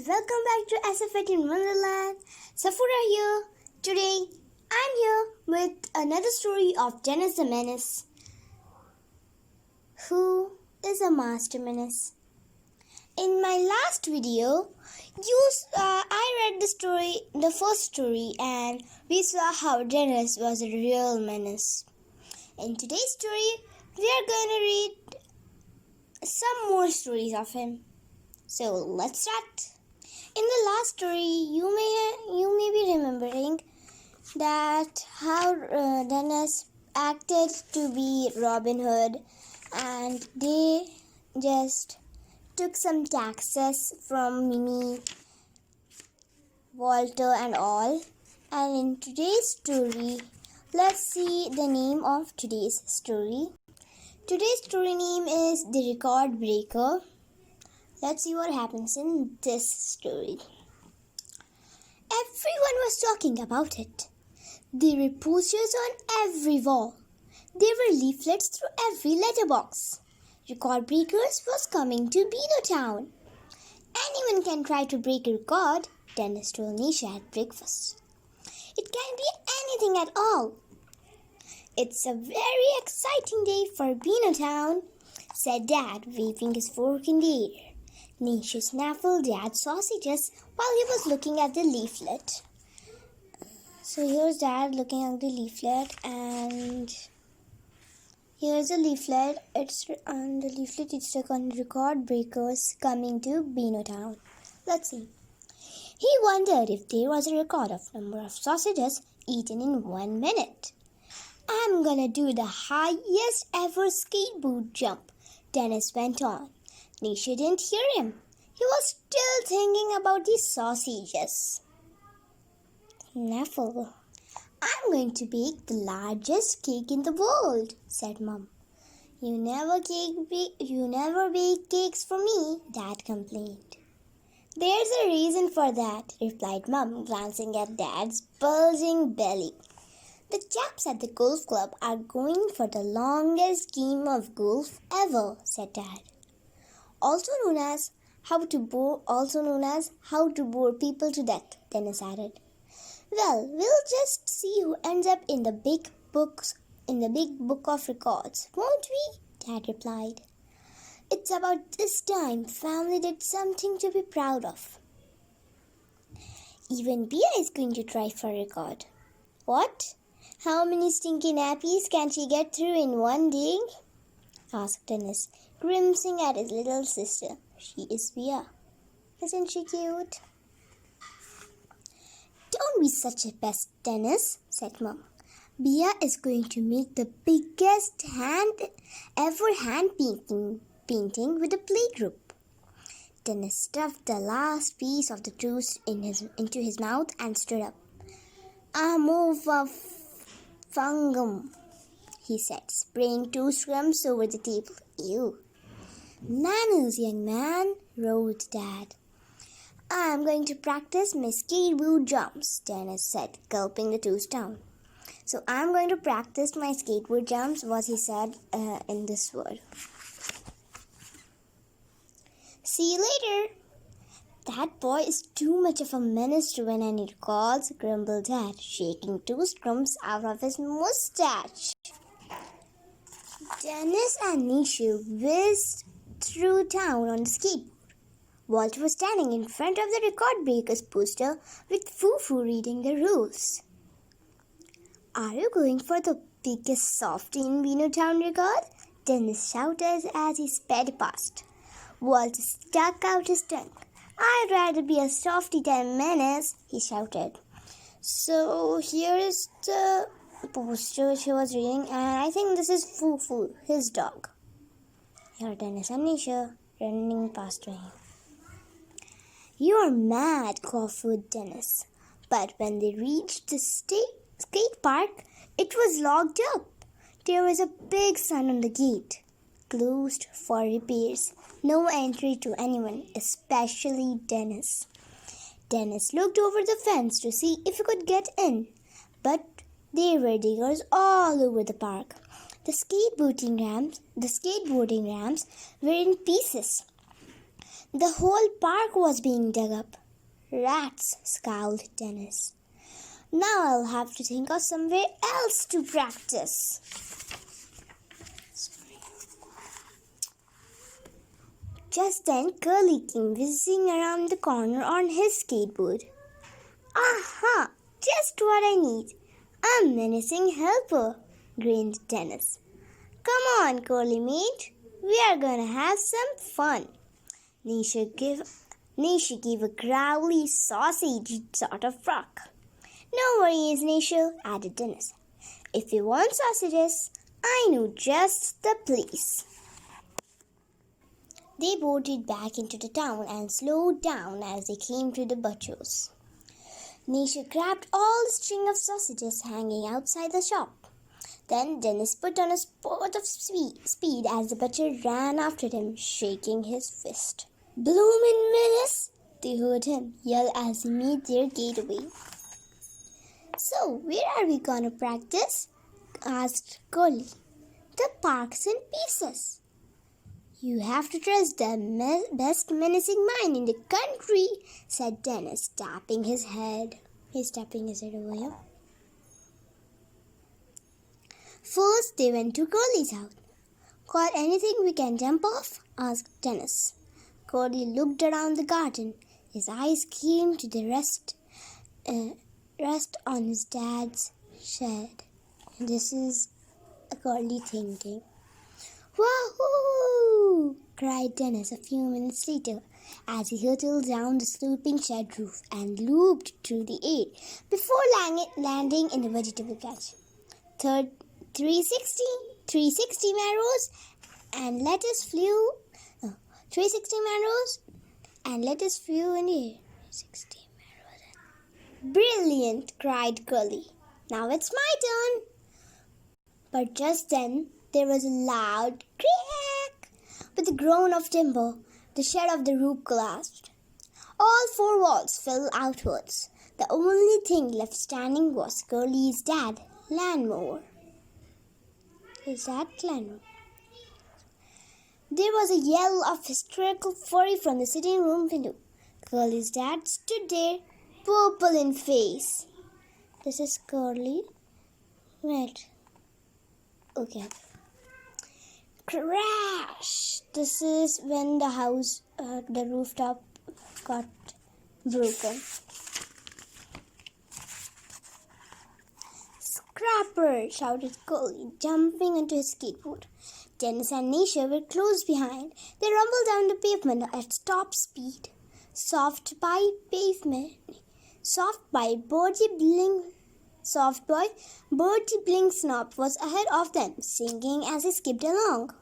welcome back to SF in Wonderland. Safura here. Today, I'm here with another story of Dennis the Menace, who is a master menace. In my last video, I read the first story, and we saw how Dennis was a real menace. In today's story, we are going to read some more stories of him. So let's start. In the last story, you may be remembering that how Dennis acted to be Robin Hood, and they just took some taxes from Mimi, Walter, and all. And in today's story, let's see the name of today's story. Today's story name is The Record Breaker. Let's see what happens in this story. Everyone was talking about it. There were posters on every wall. There were leaflets through every letterbox. Record Breakers was coming to Beano Town. Anyone can try to break a record, Dennis told Nisha at breakfast. It can be anything at all. It's a very exciting day for Beano Town, said Dad, waving his fork in the air. Nisha snaffled Dad's sausages while he was looking at the leaflet. So here's Dad looking at the leaflet, and here's the leaflet. It's on the leaflet. It's stuck on Record Breakers coming to Beano Town. Let's see. He wondered if there was a record of number of sausages eaten in 1 minute. I'm gonna do the highest ever skateboard jump, Dennis went on. Nisha didn't hear him. He was still thinking about the sausages. Snaffle. I'm going to bake the largest cake in the world, said Mum. You never bake cakes for me, Dad complained. There's a reason for that, replied Mum, glancing at Dad's bulging belly. The chaps at the golf club are going for the longest game of golf ever, said Dad. Also known as how to bore people to death, Dennis added. Well, we'll just see who ends up in the big book of records, won't we? Dad replied. It's about this time family did something to be proud of. Even Bia is going to try for a record. What? How many stinky nappies can she get through in one day? Asked Dennis, grimacing at his little sister. She is Bia. Isn't she cute? Don't be such a pest, Dennis, said Mum. Bia is going to make the biggest hand painting with a playgroup. Dennis stuffed the last piece of the toast into his mouth and stood up. Fungum, he said, spraying toast crumbs over the table. Ew. Manners, young man, roared Dad. I'm going to practice my skateboard jumps, Dennis said, gulping the toast down. So I'm going to practice my skateboard jumps, was he said in this word. See you later. That boy is too much of a menace to win any records, grumbled Dad, shaking toast crumbs out of his mustache. Dennis and Nisha whizzed through town on the skateboard. Walter was standing in front of the Record Breakers poster with Foo-Foo reading the rules. Are you going for the biggest softie in Beano Town record? Dennis shouted as he sped past. Walter stuck out his tongue. I'd rather be a softie than menace, he shouted. So here is the poster she was reading, and I think this is Foo-Foo, his dog. Here are Dennis and Nisha running past him. You are mad, coughed Dennis. But when they reached the skate park, it was locked up. There was a big sign on the gate. Closed for repairs. No entry to anyone, especially Dennis. Dennis looked over the fence to see if he could get in, but there were diggers all over the park. The skateboarding ramps were in pieces. The whole park was being dug up. Rats, scowled Dennis. Now I'll have to think of somewhere else to practice. Just then, Curly came whizzing around the corner on his skateboard. Aha! Just what I need. A menacing helper, grinned Dennis. Come on, Curly mate. We are gonna have some fun. Nisha gave a growly, sausage sort of bark. No worries, Nisha, added Dennis. If you want sausages, I know just the place. They boarded back into the town and slowed down as they came to the butcher's. Nisha grabbed all the string of sausages hanging outside the shop. Then Dennis put on a spurt of speed as the butcher ran after him, shaking his fist. Bloomin' menace! They heard him yell as he made their getaway. So, where are we gonna practice? Asked Curly. The park's in pieces. You have to trust the best menacing mind in the country, said Dennis, tapping his head. He's tapping his head over here. First, they went to Curly's house. Got anything we can jump off? Asked Dennis. Curly looked around the garden. His eyes came to the rest on his dad's shed. This is Curly thinking. Wahoo! Cried Dennis a few minutes later as he hurtled down the sloping shed roof and looped through the air before landing in the vegetable patch. 360 marrows and lettuce flew. 360 marrows and lettuce flew in the air. 360 marrows. Brilliant! Cried Curly. Now it's my turn. But just then there was a loud crack. With a groan of timber, the shed of the roof collapsed. All four walls fell outwards. The only thing left standing was Curly's dad, lawnmower. Is that lawnmower? There was a yell of hysterical fury from the sitting room window. Curly's dad stood there, purple in face. This is Curly. Right. Okay. Crash! This is when the house, the rooftop got broken. Scrapper! Shouted Curly, jumping onto his skateboard. Dennis and Nisha were close behind. They rumbled down the pavement at top speed. Soft boy Bertie Blinksnop was ahead of them, singing as he skipped along.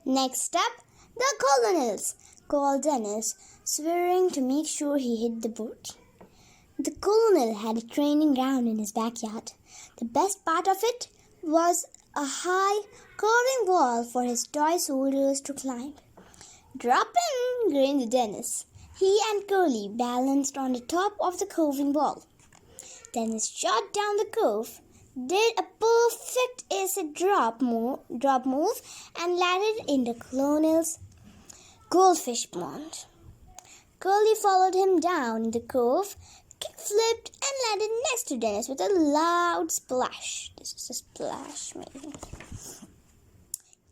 Next up, the colonels, called Dennis, swearing to make sure he hit the boat. The colonel had a training ground in his backyard. The best part of it was a high, curving wall for his toy soldiers to climb. Drop in, grinned Dennis. He and Curly balanced on the top of the curving wall. Dennis shot down the curve, did a perfect acid drop move, and landed in the colonel's goldfish pond. Curly followed him down the curve, kick-flipped, and landed next to Dennis with a loud splash. This is a splash, maybe.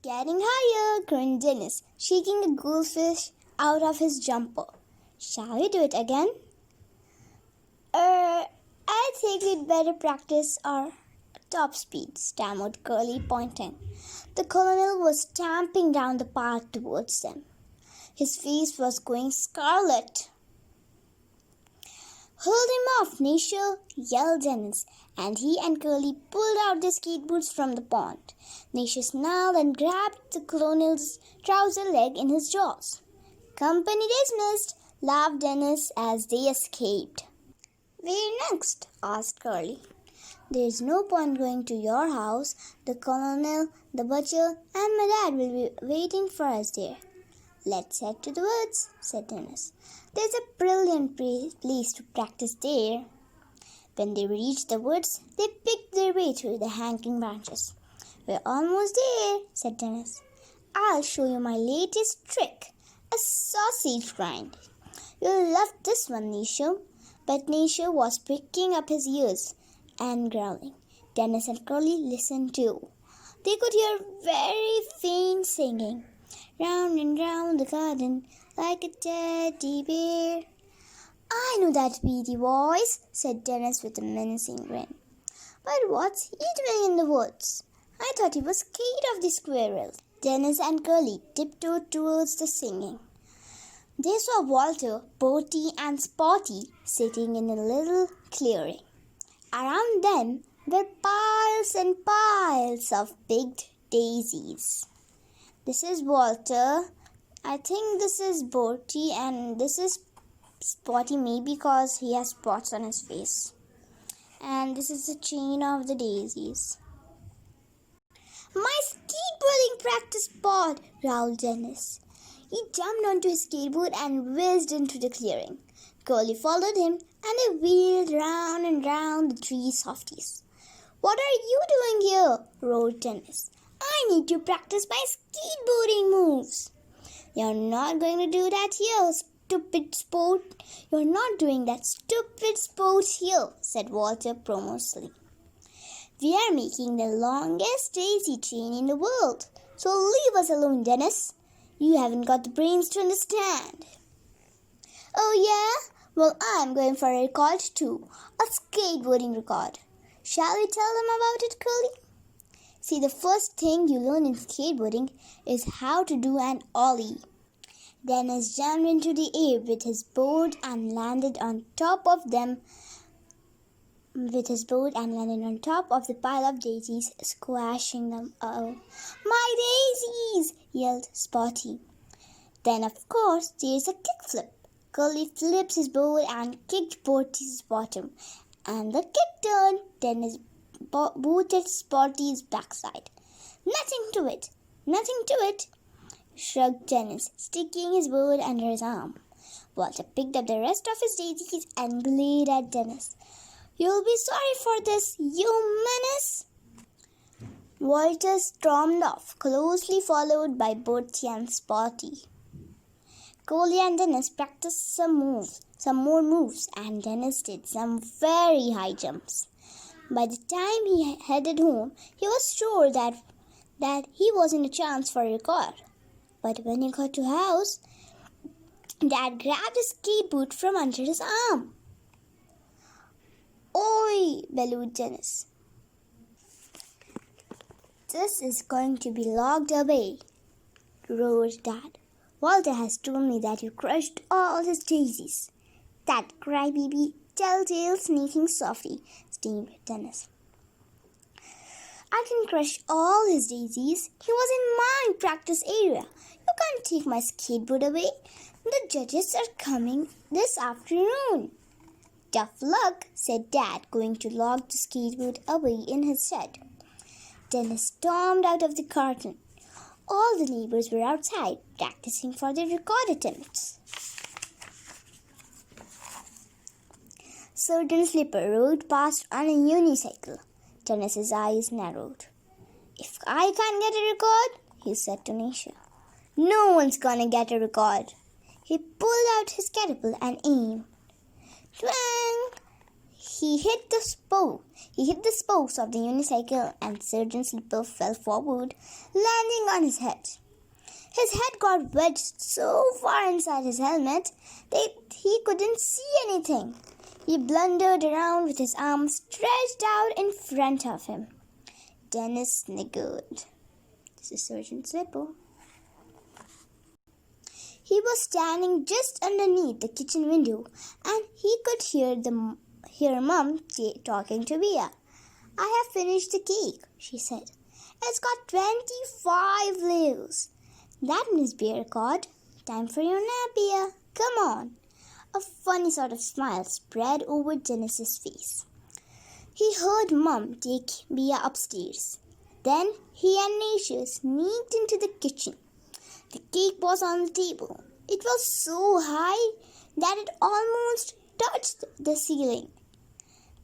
Getting higher, grinned Dennis, shaking the goldfish out of his jumper. Shall we do it again? I think we'd better practice our top speed, stammered Curly, pointing. The colonel was stamping down the path towards them. His face was going scarlet. Hold him off, Nisha, yelled Dennis, and he and Curly pulled out their skateboards from the pond. Nisha snarled and grabbed the colonel's trouser leg in his jaws. Company dismissed, laughed Dennis as they escaped. Where next? Asked Curly. There's no point going to your house. The colonel, the butcher, and my dad will be waiting for us there. Let's head to the woods, said Dennis. There's a brilliant place to practice there. When they reached the woods, they picked their way through the hanging branches. We're almost there, said Dennis. I'll show you my latest trick, a sausage grind. You'll love this one, Nisha. But Nisha was pricking up his ears and growling. Dennis and Curly listened too. They could hear very faint singing. Round and round the garden like a teddy bear. I know that beady voice, said Dennis with a menacing grin. But what's he doing in the woods? I thought he was scared of the squirrels. Dennis and Curly tiptoed towards the singing. They saw Walter, Bertie, and Spotty sitting in a little clearing. Around them were piles and piles of picked daisies. This is Walter. I think this is Bertie, and this is Spotty, maybe because he has spots on his face. And this is the chain of the daisies. My skateboarding practice board, growled Dennis. He jumped onto his skateboard and whizzed into the clearing. Curly followed him, and they wheeled round and round the three softies. What are you doing here? Roared Dennis. I need to practice my skateboarding moves. You're not going to do that here, stupid sport. You're not doing that stupid sport here, said Walter pompously. We are making the longest daisy chain in the world. So leave us alone, Dennis. You haven't got the brains to understand. Oh yeah? Well, I'm going for a record too. A skateboarding record. Shall we tell them about it, Curly? See, the first thing you learn in skateboarding is how to do an ollie. Dennis jumped into the air with his board and landed on top of the pile of daisies, squashing them. Oh, my daisies! Yelled Spotty. Then, of course, there's a kickflip. Curly flips his board and kicked Bertie's bottom. And the kick turned. Dennis booted Spotty's backside. Nothing to it, shrugged Dennis, sticking his board under his arm. Walter picked up the rest of his daisies and glared at Dennis. You'll be sorry for this, you menace! Walter stormed off, closely followed by Bertie and Spotty. Curly and Dennis practiced some more moves, and Dennis did some very high jumps. By the time he headed home, he was sure that he wasn't a chance for a record. But when he got to house, Dad grabbed his skateboard from under his arm. Oi! Bellowed Dennis. This is going to be locked away, roared Dad. Walter has told me that you crushed all his daisies. That crybaby, telltale sneaking softy, steamed Dennis. I didn't crush all his daisies. He was in my practice area. You can't take my skateboard away. The judges are coming this afternoon. Tough luck, said Dad, going to lock the skateboard away in his shed. Dennis stormed out of the garden. All the neighbors were outside, practicing for their record attempts. Surgeon Slipper rode past on a unicycle. Dennis's eyes narrowed. If I can't get a record, he said to Nisha, no one's gonna get a record. He pulled out his catapult and aimed. Twang! He hit the spokes of the unicycle, and Surgeon Slipper fell forward, landing on his head. His head got wedged so far inside his helmet that he couldn't see anything. He blundered around with his arms stretched out in front of him. Dennis sniggered. This is Surgeon Slipper. He was standing just underneath the kitchen window, and he could hear Mum talking to Bea. I have finished the cake, she said. It's got 25 layers. That means Bea record. Time for your nap, Bea. Come on. A funny sort of smile spread over Dennis's face. He heard Mum take Bea upstairs. Then he and Nisha sneaked into the kitchen. The cake was on the table. It was so high that it almost touched the ceiling.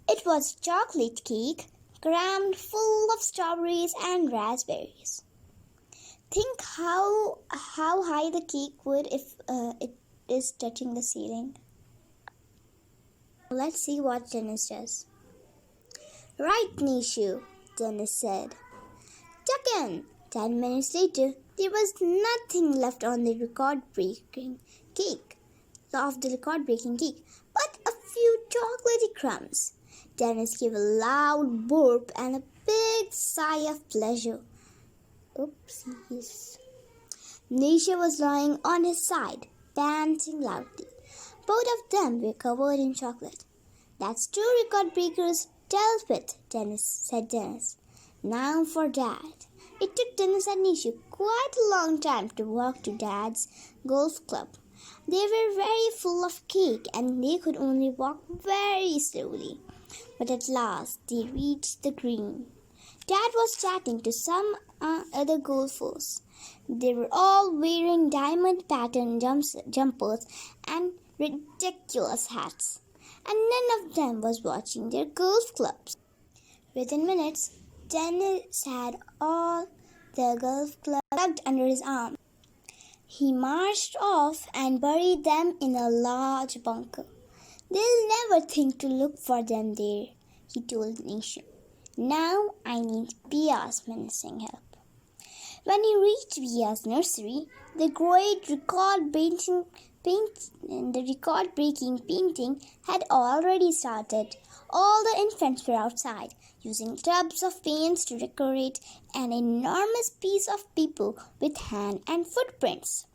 It was chocolate cake, crammed full of strawberries and raspberries. Think how high the cake would if it is touching the ceiling. Let's see what Dennis does. Right, Nishu, Dennis said. Tuck in. 10 minutes later, there was nothing left on the record-breaking cake, but a few chocolatey crumbs. Dennis gave a loud burp and a big sigh of pleasure. Oopsies. Nisha was lying on his side, panting loudly. Both of them were covered in chocolate. That's two record breakers dealt with, said Dennis. Now for Dad. It took Dennis and Nisha quite a long time to walk to Dad's golf club. They were very full of cake and they could only walk very slowly. But at last they reached the green. Dad was chatting to some other golfers. They were all wearing diamond pattern jumpers and ridiculous hats. And none of them was watching their golf clubs. Within minutes, Dennis had all the golf clubs tucked under his arm. He marched off and buried them in a large bunker. They'll never think to look for them there, he told Nisha. Now I need Bia's menacing help. When he reached Bia's nursery, the great record-breaking painting had already started. All the infants were outside, using tubs of paints to decorate an enormous piece of paper with hand and footprints.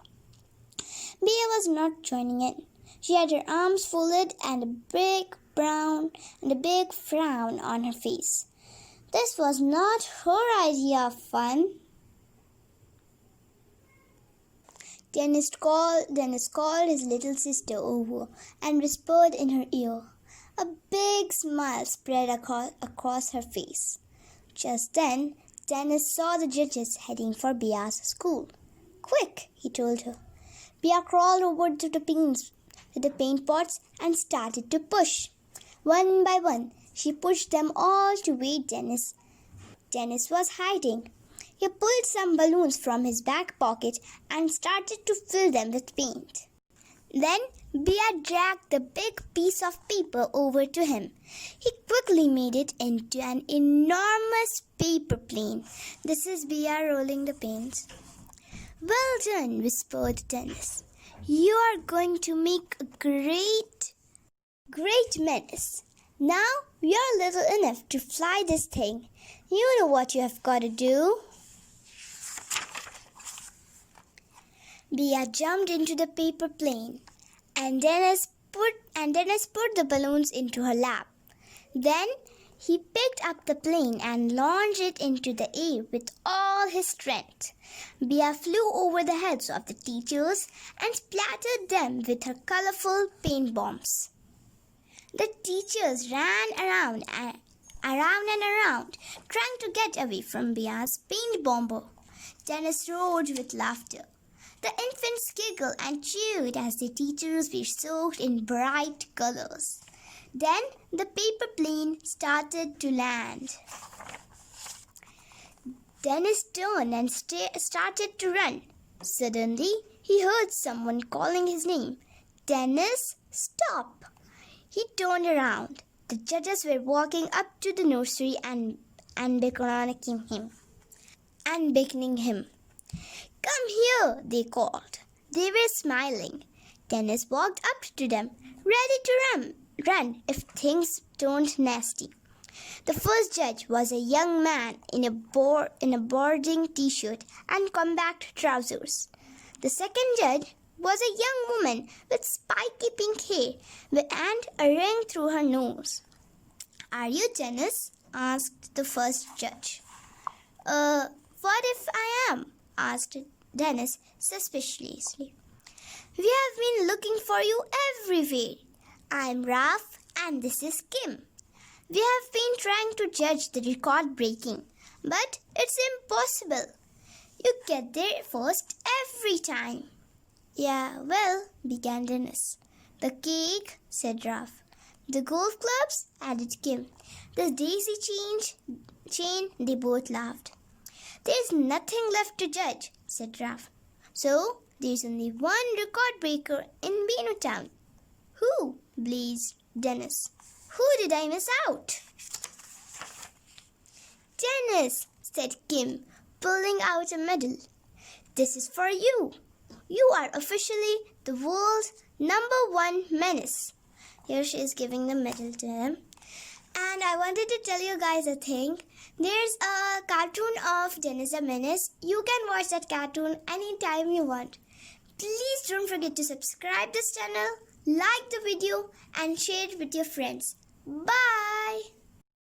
Bea was not joining in. She had her arms folded and a big frown on her face. This was not her idea of fun. Dennis called his little sister over and whispered in her ear. A big smile spread across her face. Just then, Dennis saw the judges heading for Bea's school. Quick, he told her. Bea crawled over to the paint pots and started to push. One by one, she pushed them all to where Dennis was hiding. He pulled some balloons from his back pocket and started to fill them with paint. Then Bea dragged the big piece of paper over to him. He quickly made it into an enormous paper plane. This is Bea rolling the paint. Well done, whispered Dennis. You are going to make a great mess. Now you're little enough to fly this thing. You know what you have got to do. Bea jumped into the paper plane, and Dennis put the balloons into her lap. Then he picked up the plane and launched it into the air with all his strength. Bea flew over the heads of the teachers and splattered them with her colorful paint bombs. The teachers ran around and around, trying to get away from Bea's paint bomber. Dennis roared with laughter. The infants giggled and cheered as the teachers were soaked in bright colors. Then the paper plane started to land. Dennis turned and started to run. Suddenly, he heard someone calling his name. Dennis, stop! He turned around. The judges were walking up to the nursery and beckoning him. Come here, they called. They were smiling. Dennis walked up to them, ready to run if things turned nasty. The first judge was a young man in a boarding t-shirt and compact trousers. The second judge was a young woman with spiky pink hair and a ring through her nose. Are you Dennis? Asked the first judge. What if I am? Asked Dennis suspiciously. We have been looking for you everywhere. I'm Raf and this is Kim. We have been trying to judge the record breaking, but it's impossible. You get there first every time. Yeah, well, began Dennis. The cake, said Raf. The golf clubs, added Kim. The daisy chain, they both laughed. There's nothing left to judge, said Ralph. So, there's only one record breaker in Beano Town. Who? Blazed Dennis. Who did I miss out? Dennis, said Kim, pulling out a medal. This is for you. You are officially the world's #1 menace. Here she is giving the medal to him. And I wanted to tell you guys a thing. There's a cartoon of Dennis the Menace. You can watch that cartoon anytime you want. Please don't forget to subscribe this channel, like the video and share it with your friends. Bye!